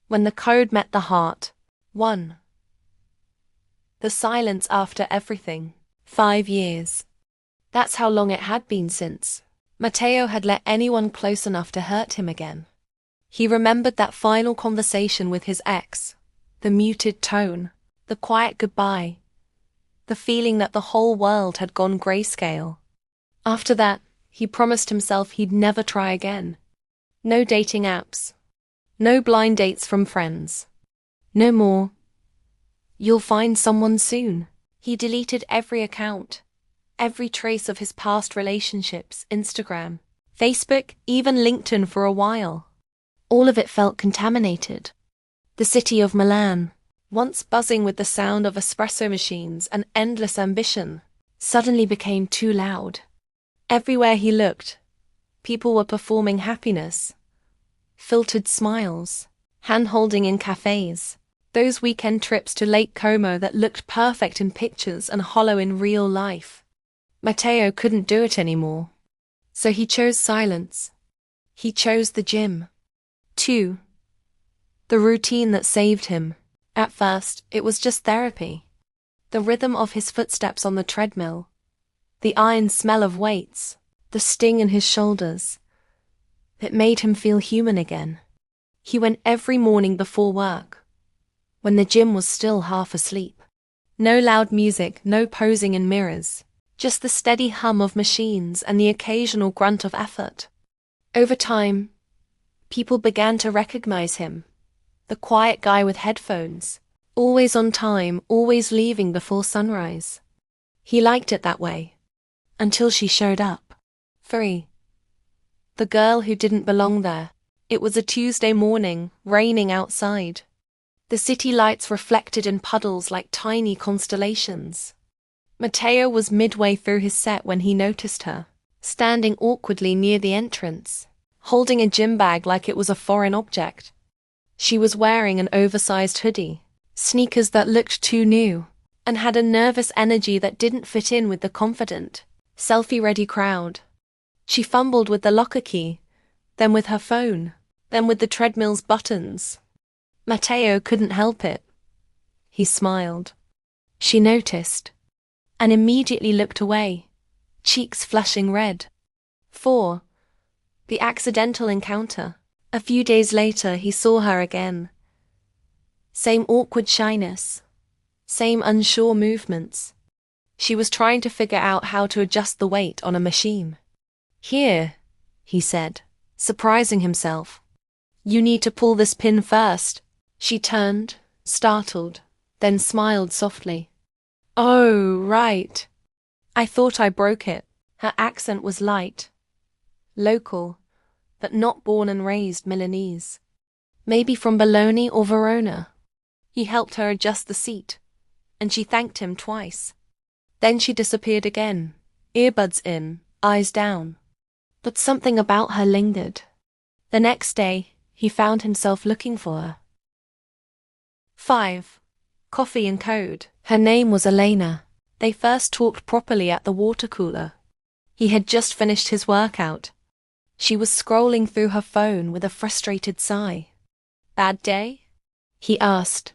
When the code met the heart. 1. The silence after everything. 5 years. That's how long it had been since Matteo had let anyone close enough to hurt him again. He remembered that final conversation with his ex, the muted tone, the quiet goodbye, the feeling that the whole world had gone grayscale. After that, he promised himself he'd never try again. No dating apps. No blind dates from friends. No more. You'll find someone soon. He deleted every account, every trace of his past relationships, Instagram, Facebook, even LinkedIn for a while. All of it felt contaminated. The city of Milan, once buzzing with the sound of espresso machines and endless ambition, suddenly became too loud. Everywhere he looked, people were performing happiness, filtered smiles, hand-holding in cafes, those weekend trips to Lake Como that looked perfect in pictures and hollow in real life. Matteo couldn't do it anymore. So he chose silence. He chose the gym. 2. The routine that saved him. At first, it was just therapy. The rhythm of his footsteps on the treadmill, the iron smell of weights, the sting in his shoulders. It made him feel human again. He went every morning before work, when the gym was still half asleep. No loud music, no posing in mirrors, just the steady hum of machines and the occasional grunt of effort. Over time, people began to recognize him. The quiet guy with headphones, always on time, always leaving before sunrise. He liked it that way, until she showed up. 3. The girl who didn't belong there. It was a Tuesday morning, raining outside. The city lights reflected in puddles like tiny constellations. Matteo was midway through his set when he noticed her, standing awkwardly near the entrance, holding a gym bag like it was a foreign object. She was wearing an oversized hoodie, sneakers that looked too new, and had a nervous energy that didn't fit in with the confident, selfie-ready crowd. She fumbled with the locker key, then with her phone, then with the treadmill's buttons. Matteo couldn't help it. He smiled. She noticed, and immediately looked away, cheeks flushing red. 4. The accidental encounter. A few days later, he saw her again. Same awkward shyness, same unsure movements. She was trying to figure out how to adjust the weight on a machine. Here, he said, surprising himself. You need to pull this pin first. She turned, startled, then smiled softly. Oh, right. I thought I broke it. Her accent was light, local, but not born and raised Milanese. Maybe from Bologna or Verona. He helped her adjust the seat, and she thanked him twice. Then she disappeared again, earbuds in, eyes down. But something about her lingered. The next day, he found himself looking for her. 5. Coffee and code. Her name was Elena. They first talked properly at the water cooler. He had just finished his workout. She was scrolling through her phone with a frustrated sigh. Bad day? He asked.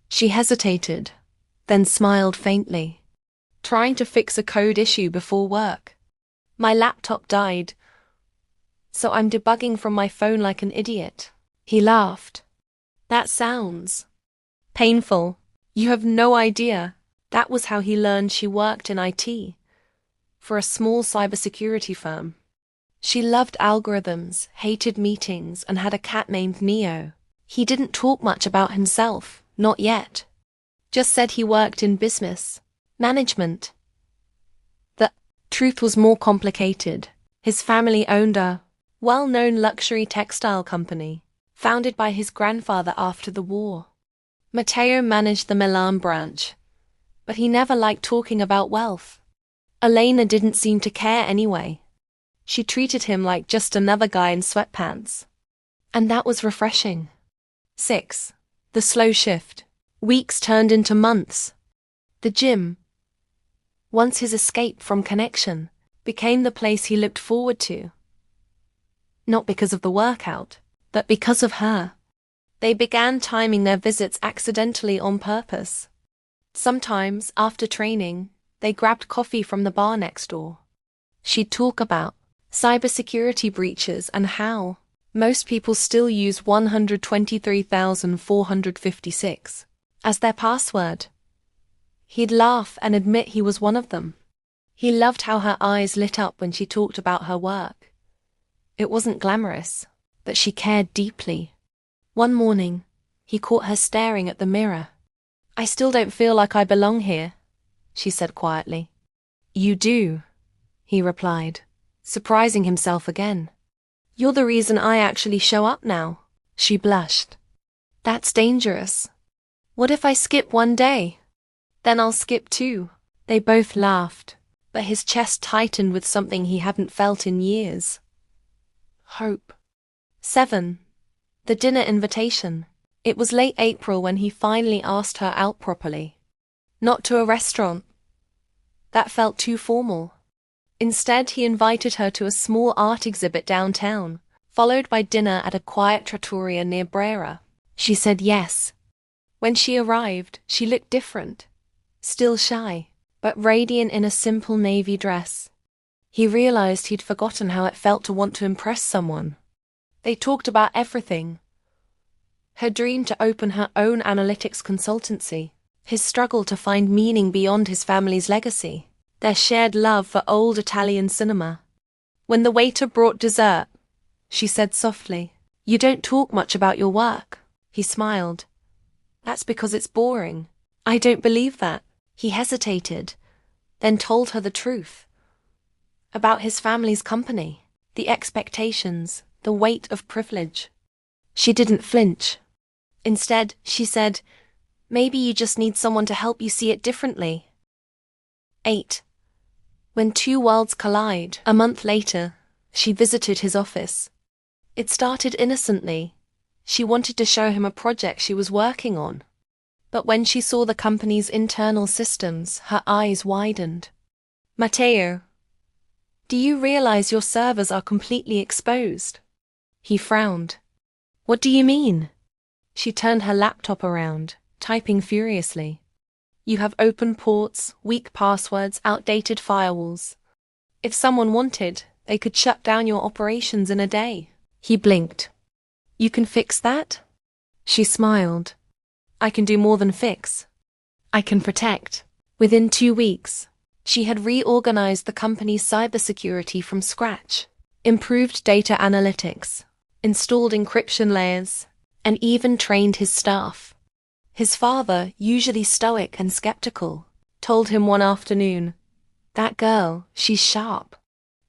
She hesitated, then smiled faintly. Trying to fix a code issue before work. My laptop died, so I'm debugging from my phone like an idiot. He laughed. That sounds painful. You have no idea. That was how he learned she worked in IT for a small cybersecurity firm. She loved algorithms, hated meetings, and had a cat named Neo. He didn't talk much about himself, not yet. Just said he worked in business, management. The truth was more complicated. His family owned a well-known luxury textile company, founded by his grandfather after the war. Matteo managed the Milan branch, but he never liked talking about wealth. Elena didn't seem to care anyway. She treated him like just another guy in sweatpants. And that was refreshing. 6. The slow shift. Weeks turned into months. The gym, once his escape from connection, became the place he looked forward to. Not because of the workout, but because of her. They began timing their visits accidentally on purpose. Sometimes, after training, they grabbed coffee from the bar next door. She'd talk about cybersecurity breaches and how most people still use 123,456 as their password. He'd laugh and admit he was one of them. He loved how her eyes lit up when she talked about her work. It wasn't glamorous, but she cared deeply. One morning, he caught her staring at the mirror. "I still don't feel like I belong here," she said quietly. "You do," he replied, surprising himself again. "You're the reason I actually show up now." She blushed. "That's dangerous. What if I skip one day? Then I'll skip too." They both laughed, but his chest tightened with something he hadn't felt in years. Hope. 7. The dinner invitation. It was late April when he finally asked her out properly. Not to a restaurant. That felt too formal. Instead, he invited her to a small art exhibit downtown, followed by dinner at a quiet trattoria near Brera. She said yes. When she arrived, she looked different. Still shy, but radiant in a simple navy dress. He realized he'd forgotten how it felt to want to impress someone. They talked about everything. Her dream to open her own analytics consultancy, his struggle to find meaning beyond his family's legacy, their shared love for old Italian cinema. When the waiter brought dessert, she said softly, "You don't talk much about your work." He smiled. "That's because it's boring." "I don't believe that." He hesitated, then told her the truth. About his family's company, the expectations, the weight of privilege. She didn't flinch. Instead, she said, "Maybe you just need someone to help you see it differently." 8. When two worlds collide. A month later, she visited his office. It started innocently. She wanted to show him a project she was working on. But when she saw the company's internal systems, her eyes widened. "Matteo, do you realize your servers are completely exposed?" He frowned. "What do you mean?" She turned her laptop around, typing furiously. "You have open ports, weak passwords, outdated firewalls. If someone wanted, they could shut down your operations in a day." He blinked. "You can fix that?" She smiled. "I can do more than fix. I can protect." Within 2 weeks, she had reorganized the company's cybersecurity from scratch, improved data analytics, installed encryption layers, and even trained his staff. His father, usually stoic and skeptical, told him one afternoon, "That girl, she's sharp.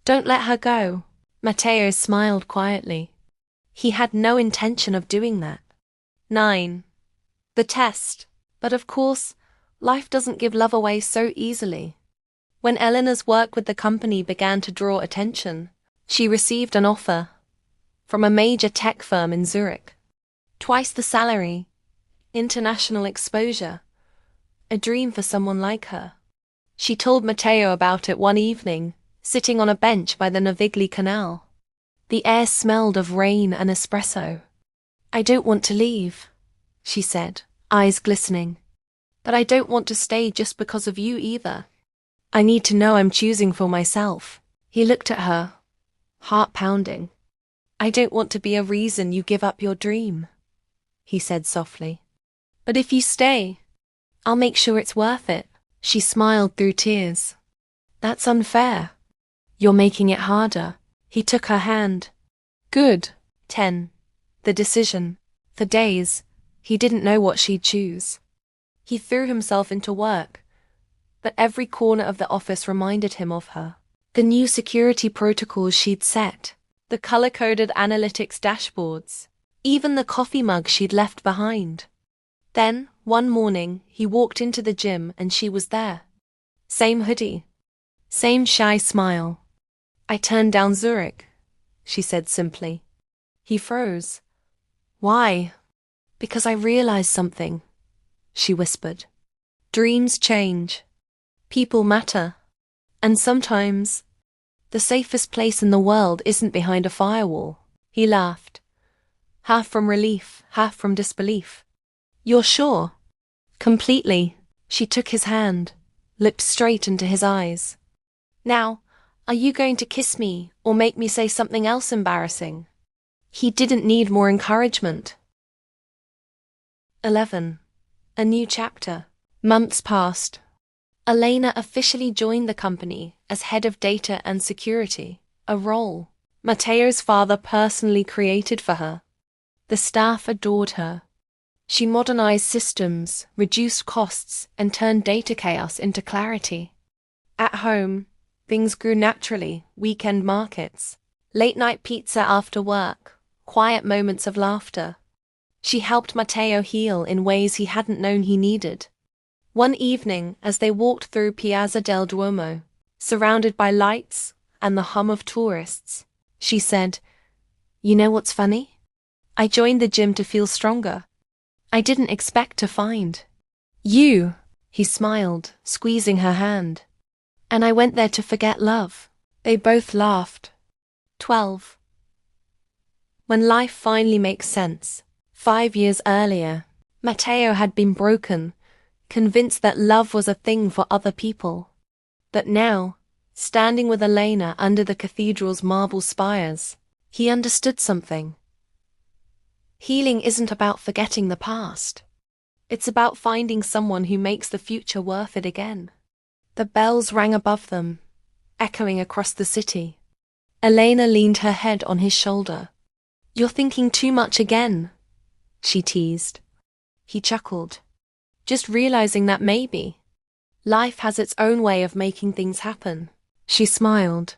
Don't let her go." Matteo smiled quietly. He had no intention of doing that. 9. The test. But of course, life doesn't give love away so easily. When Eleanor's work with the company began to draw attention, she received an offer from a major tech firm in Zurich. Twice the salary, international exposure, a dream for someone like her. She told Matteo about it one evening, sitting on a bench by the Navigli Canal. The air smelled of rain and espresso. "I don't want to leave," she said, eyes glistening. "But I don't want to stay just because of you either. I need to know I'm choosing for myself." He looked at her, heart pounding. "I don't want to be a reason you give up your dream," he said softly. "But if you stay, I'll make sure it's worth it." She smiled through tears. "That's unfair. You're making it harder." He took her hand. "Good." 10. The decision. For days, he didn't know what she'd choose. He threw himself into work, but every corner of the office reminded him of her. The new security protocols she'd set, the color-coded analytics dashboards, even the coffee mug she'd left behind. Then, one morning, he walked into the gym and she was there. Same hoodie, same shy smile. "I turned down Zurich," she said simply. He froze. "Why?" "Because I realized something," she whispered. "Dreams change. People matter. And sometimes, the safest place in the world isn't behind a firewall." He laughed. half from relief, half from disbelief. You're sure? Completely. She took his hand, looked straight into his eyes. Now, are you going to kiss me or make me say something else embarrassing? He didn't need more encouragement. 11. A new chapter. Months passed. Elena officially joined the company as head of data and security, a role Matteo's father personally created for her. The staff adored her. She modernized systems, reduced costs, and turned data chaos into clarity. At home, things grew naturally: weekend markets, late-night pizza after work, quiet moments of laughter. She helped Matteo heal in ways he hadn't known he needed. One evening, as they walked through Piazza del Duomo, surrounded by lights and the hum of tourists, she said, "You know what's funny? I joined the gym to feel stronger. I didn't expect to find you." He smiled, squeezing her hand. "And I went there to forget love." They both laughed. 12. When life finally makes sense. 5 years earlier, Matteo had been broken, convinced that love was a thing for other people. But now, standing with Elena under the cathedral's marble spires, he understood something. Healing isn't about forgetting the past. It's about finding someone who makes the future worth it again. The bells rang above them, echoing across the city. Elena leaned her head on his shoulder. "You're thinking too much again," she teased. He chuckled, just realizing that maybe life has its own way of making things happen. She smiled.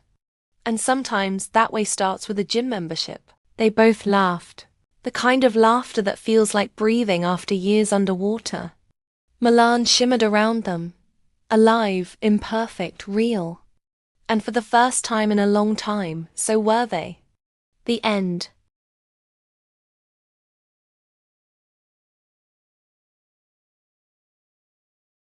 "And sometimes that way starts with a gym membership." They both laughed, the kind of laughter that feels like breathing after years underwater. Milan shimmered around them, alive, imperfect, real. And for the first time in a long time, so were they. The end.